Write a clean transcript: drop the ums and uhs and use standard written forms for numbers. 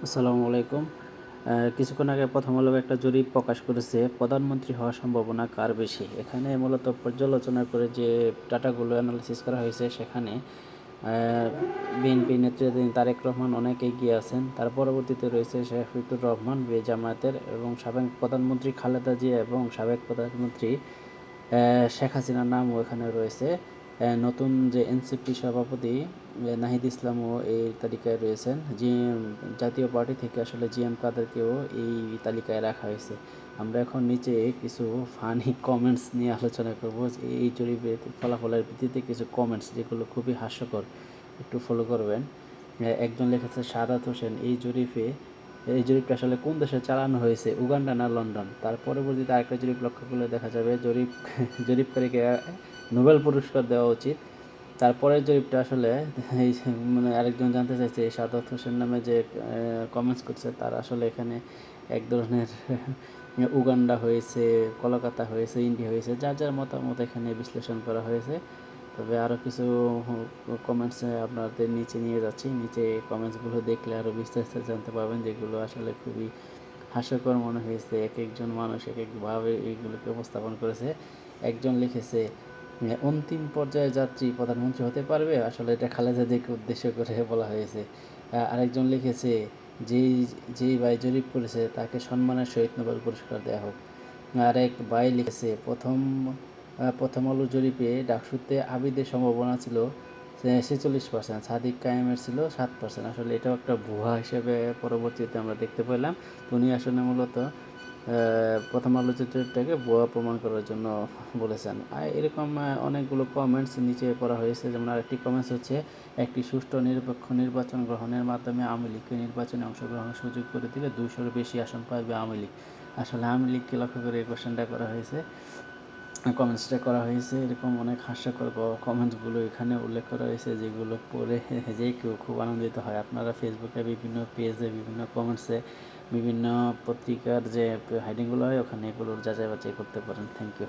আসসালামু আলাইকুম। কিছুক্ষণ আগে প্রথম আলো একটা জরিপ প্রকাশ করেছে, প্রধানমন্ত্রী হওয়ার সম্ভাবনা কার বেশি। এখানে মূলত পর্যালোচনা করে যে ডাটাগুলো অ্যানালাইসিস করা হয়েছে, সেখানে বিএনপি নেতৃত্বাধীন তারেক রহমান অনেক এগিয়ে আছেন। তার পরবর্তীতে রয়েছে শফিকুর রহমান জামায়াতের, এবং সাবেক প্রধানমন্ত্রী খালেদা জিয়া এবং সাবেক প্রধানমন্ত্রী শেখ হাসিনার নামও এখানে রয়েছে। নতুন যে এনসিপি সভাপতি নাহিদ ইসলামও এই তালিকায় রয়েছেন। জাতীয় পার্টি থেকে আসলে জিএম কাদেরকেও এই তালিকায় রাখা হয়েছে। আমরা এখন নিচে কিছু ফানি কমেন্টস নিয়ে আলোচনা করব। এই জরিপের ফলাফলের ভিত্তিতে কিছু কমেন্টস যেগুলো খুবই হাস্যকর, একটু ফলো করবেন। একজন লিখেছে সাদাত হোসেন, এই জরিপটা আসলে কোন দেশে চালানো হয়েছে, উগান্ডা না লন্ডন? তার পরবর্তীতে আরেকটা জরিপ লক্ষ্য করলে দেখা যাবে জরিপকারীকে নোবেল পুরস্কার দেওয়া উচিত। তারপরের জরিপটা আসলে এই মানে আরেকজন জানতে চাইছে, সাদাত হোসেন নামে যে কমেন্টস করছে, তার আসলে এখানে এক ধরনের উগান্ডা হয়েছে, কলকাতা হয়েছে, ইন্ডিয়া হয়েছে, যার যার মতামত এখানে বিশ্লেষণ করা হয়েছে। তবে আরও কিছু কমেন্টস আপনাদের নিচে নিয়ে যাচ্ছি। নিচে কমেন্টসগুলো দেখলে আরও বিস্তারিত জানতে পারবেন, যেগুলো আসলে খুবই হাস্যকর মনে হয়েছে। এক একজন মানুষ এক একভাবে এইগুলোকে উপস্থাপন করেছে। একজন লিখেছে, অন্তিম পর্যায়ে যাত্রী প্রধানমন্ত্রী হতে পারবে, আসলে এটা খালেদা জিয়াকে উদ্দেশ্য করে বলা হয়েছে। আরেকজন লিখেছে, যেই যেই ভাই জরিপ করেছে তাকে সম্মানের সহিত নোবেল পুরস্কার দেওয়া হোক। আরেক ভাই লিখেছে, প্রথম আলো জরিপে ডাকসুতে আবিদের সম্ভাবনা ছিল 46%, সাদিক কায়েমের ছিল 7%। আসলে এটাও একটা ভুয়া হিসেবে পরবর্তীতে আমরা দেখতে পেলাম। উনি আসলে মূলত প্রথম আলো চিত্রটাকে ভুয়া প্রমাণ করার জন্য বলেছেন। আর এরকম অনেকগুলো কমেন্টস নিচে করা হয়েছে। যেমন আরেকটি কমেন্টস হচ্ছে, একটি সুষ্ঠু নিরপেক্ষ নির্বাচন গ্রহণের মাধ্যমে আওয়ামী লীগকে নির্বাচনে অংশগ্রহণের সুযোগ করে দিলে 200-এর বেশি আসন পাবে আওয়ামী লীগ। আসলে আওয়ামী লীগকে লক্ষ্য করে এই কোশ্চেনটা করা হয়েছে, কমেন্টসটা করা হয়েছে। এরকম অনেক হাস্যকর কমেন্টসগুলো এখানে উল্লেখ করা হয়েছে, যেগুলো পড়ে যে কেউ খুব আনন্দিত হয়। আপনারা ফেসবুকে বিভিন্ন পেজে, বিভিন্ন কমেন্টসে, বিভিন্ন পত্রিকার যে হাইডিংগুলো হয়, ওখানে এগুলোর যাচাই বাছাই করতে পারেন। Thank you.